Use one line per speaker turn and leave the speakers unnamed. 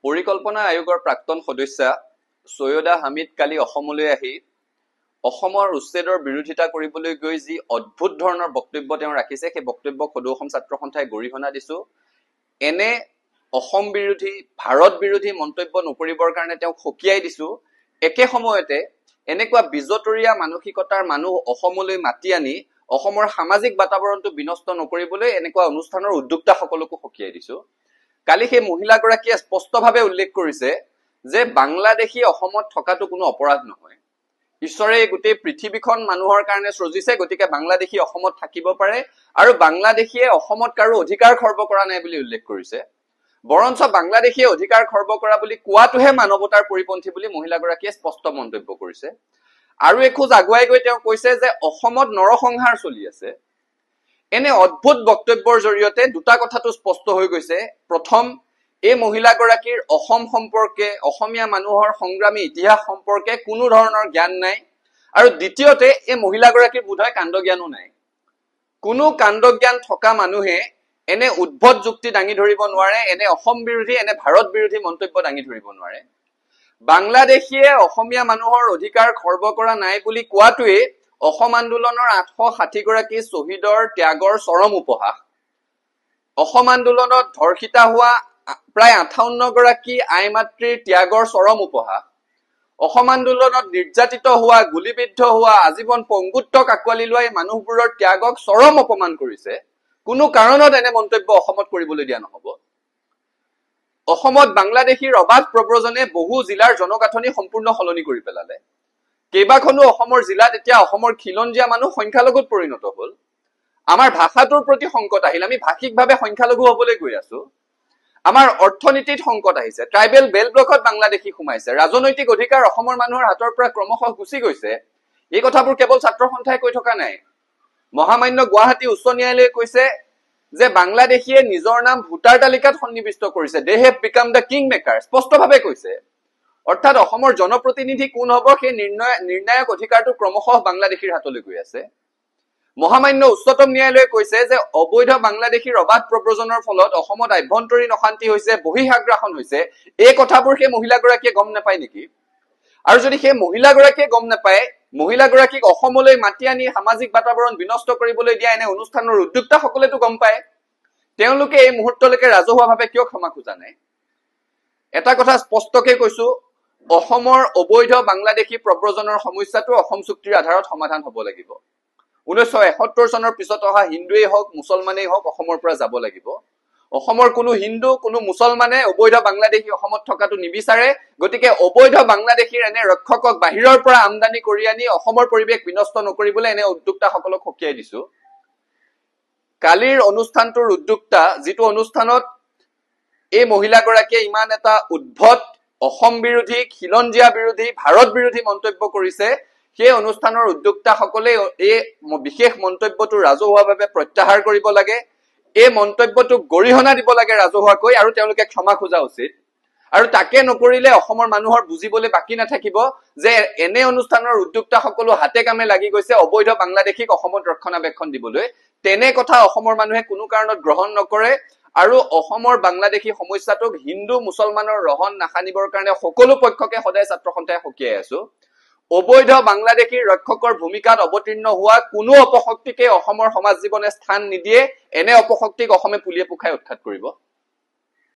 পৰিকল্পনা আয়োগৰ প্ৰাক্তন সদস্যা সৈয়দা হামিদ কালি অসমলৈ আহি অসমৰ উচ্ছেদৰ বিৰোধিতা কৰিবলৈ গৈ যি অদ্ভুত ধৰণৰ বক্তব্য তেওঁ ৰাখিছে সেই বক্তব্যক সদৌ অসম ছাত্ৰ সন্থাই গৰিহণা দিছো। এনে অসম বিৰোধী ভাৰত বিৰোধী মন্তব্য নকৰিবৰ কাৰণে তেওঁক সকীয়াই দিছো। একে সময়তে এনেকুৱা বিজতৰীয়া মানসিকতাৰ মানুহ অসমলৈ মাতি আনি অসমৰ সামাজিক বাতাবৰণটো বিনষ্ট নকৰিবলৈ এনেকুৱা অনুষ্ঠানৰ উদ্যোক্তাসকলকো সকীয়াই দিছো। কালি সেই মহিলাগৰাকীয়ে স্পষ্টভাৱে উল্লেখ কৰিছে যে বাংলাদেশী অসমত থকাটো কোনো অপৰাধ নহয়। ঈশ্বৰে গোটেই পৃথিৱীখন মানুহৰ কাৰণে সৃজিছে, গতিকে বাংলাদেশী অসমত থাকিব পাৰে আৰু বাংলাদেশীয়ে অসমত কাৰো অধিকাৰ খৰ্ব কৰা নাই বুলি উল্লেখ কৰিছে। বৰঞ্চ বাংলাদেশীয়ে অধিকাৰ খৰ্ব কৰা বুলি কোৱাটোহে মানৱতাৰ পৰিপন্থী বুলি মহিলাগৰাকীয়ে স্পষ্ট মন্তব্য কৰিছে। আৰু এখোজ আগুৱাই গৈ তেওঁ কৈছে যে অসমত নৰসংহাৰ চলি আছে। এনে অদ্ভুত বক্তব্যৰ জৰিয়তে দুটা কথাটো স্পষ্ট হৈ গৈছে। প্ৰথম, এই মহিলাগৰাকীৰ অসম সম্পৰ্কে, অসমীয়া মানুহৰ সংগ্ৰামী ইতিহাস সম্পৰ্কে কোনো ধৰণৰ জ্ঞান নাই। আৰু দ্বিতীয়তে, এই মহিলাগৰাকীৰ বোধহয় কাণ্ডজ্ঞানো নাই। কোনো কাণ্ডজ্ঞান থকা মানুহে এনে উদ্ভট যুক্তি দাঙি ধৰিব নোৱাৰে, এনে অসম বিৰোধী, এনে ভাৰত বিৰোধী মন্তব্য দাঙি ধৰিব নোৱাৰে। বাংলাদেশীয়ে অসমীয়া মানুহৰ অধিকাৰ খৰ্ব কৰা নাই বুলি কোৱাটোৱে অসম আন্দোলনৰ 860 গৰাকী শ্বহীদৰ ত্যাগৰ চৰম উপহাস। অসম আন্দোলনত ধৰ্ষিতা হোৱা প্ৰায় 58 গৰাকী আই মাতৃৰ ত্যাগৰ চৰম উপহাস। অসম আন্দোলনত নিৰ্যাতিত হোৱা, গুলীবিদ্ধ হোৱা, আজীৱন পংগুত্বক আঁকোৱালি লোৱা এই মানুহবোৰৰ ত্যাগক চৰম অপমান কৰিছে। কোনো কাৰণত এনে মন্তব্য অসমত কৰিবলৈ দিয়া নহব। অসমত বাংলাদেশীৰ অবাধ প্ৰব্ৰজনে বহু জিলাৰ জনগাঁথনি সম্পূৰ্ণ সলনি কৰি পেলালে। কেইবাখনো অসমৰ জিলাত এতিয়া অসমৰ খিলঞ্জীয়া মানুহ সংখ্যালঘুত পৰিণত হল। আমাৰ ভাষাটোৰ প্ৰতি সংকট আহিল, আমি ভাষিকভাৱে সংখ্যালঘু হবলৈ গৈ আছো। আমাৰ অৰ্থনীতিত সংকট আহিছে, ট্ৰাইবেল বেল ব্লকত বাংলাদেশী সোমাইছে, ৰাজনৈতিক অধিকাৰ অসমৰ মানুহৰ হাতৰ পৰা ক্ৰমশঃ গুচি গৈছে। এই কথাবোৰ কেৱল ছাত্ৰ সন্থাই কৈ থকা নাই। মহামান্য গুৱাহাটী উচ্চ ন্যায়ালয়ে কৈছে যে বাংলাদেশীয়ে নিজৰ নাম ভোটাৰ তালিকাত সন্নিৱিষ্ট কৰিছে। They have became the king maker, স্পষ্টভাৱে কৈছে। অৰ্থাৎ অসমৰ জনপ্ৰতিনিধি কোন হব সেই নিৰ্ণায়ক অধিকাৰটো ক্ৰমশঃ বাংলাদেশীৰ হাতলৈ গৈ আছে। মহামান্য উচ্চতম ন্যায়ালয়ে কৈছে যে অবৈধ বাংলাদেশীৰ অবাধ প্ৰব্ৰজনৰ ফলত অসমত আভ্যন্তৰীণ অশান্তি হৈছে, বহিঃআগ্ৰাসন হৈছে। এই কথাবোৰ সেই মহিলাগৰাকীয়ে গম নাপায় নেকি? আৰু যদি সেই মহিলাগৰাকীয়ে গম নাপায়, মহিলাগৰাকীক অসমলৈ মাতি আনি সামাজিক বাতাবৰণ বিনষ্ট কৰিবলৈ দিয়া এনে অনুষ্ঠানৰ উদ্যোক্তাসকলেতো গম পায়। তেওঁলোকে এই মুহূৰ্তলৈকে ৰাজহুৱাভাৱে কিয় ক্ষমা খোজা নাই? এটা কথা স্পষ্টকে কৈছো, অসমৰ অবৈধ বাংলাদেশী প্ৰব্ৰজনৰ সমস্যাটো অসম চুক্তিৰ আধাৰত সমাধান হব লাগিব। 1971 চনৰ পিছত অহা হিন্দুৱেই হওক, মুছলমানেই হওক অসমৰ পৰা যাব লাগিব। অসমৰ কোনো হিন্দু, কোনো মুছলমানে অবৈধ বাংলাদেশী অসমত থকাটো নিবিচাৰে। গতিকে অবৈধ বাংলাদেশীৰ এনে ৰক্ষকক বাহিৰৰ পৰা আমদানি কৰি আনি অসমৰ পৰিৱেশ বিনষ্ট নকৰিবলৈ এনে উদ্যোক্তাসকলক সকীয়াই দিছো। কালিৰ অনুষ্ঠানটোৰ উদ্যোক্তা, যিটো অনুষ্ঠানত এই মহিলাগৰাকীয়ে ইমান এটা উদ্ভট অসম বিৰোধী, খিলঞ্জীয়া বিৰোধী, ভাৰত বিৰোধী মন্তব্য কৰিছে, সেই অনুষ্ঠানৰ উদ্যোক্তাসকলে এই বিশেষ মন্তব্যটো ৰাজহুৱাভাৱে প্ৰত্যাহাৰ কৰিব লাগে। এই মন্তব্যটোক গৰিহণা দিব লাগে ৰাজহুৱাকৈ, আৰু তেওঁলোকে ক্ষমা খোজা উচিত। আৰু তাকে নকৰিলে অসমৰ মানুহৰ বুজিবলৈ বাকী নাথাকিব যে এনে অনুষ্ঠানৰ উদ্যোক্তাসকলো হাতে কামে লাগি গৈছে অবৈধ বাংলাদেশীক অসমত ৰক্ষণাবেক্ষণ দিবলৈ। তেনে কথা অসমৰ মানুহে কোনো কাৰণত গ্ৰহণ নকৰে। আৰু অসমৰ বাংলাদেশী সমস্যাটোক হিন্দু মুছলমানৰ ৰহন নাসানিবৰ কাৰণে সকলো পক্ষকে সদায় ছাত্ৰ সন্থাই সকীয়াই আছো। অবৈধ বাংলাদেশীৰ ৰক্ষকৰ ভূমিকাত অৱতীৰ্ণ হোৱা কোনো অপশক্তিকে অসমৰ সমাজ জীৱনে স্থান নিদিয়ে। এনে অপশক্তিক অসমে পুলিয়ে পোখাই উৎখাত কৰিব।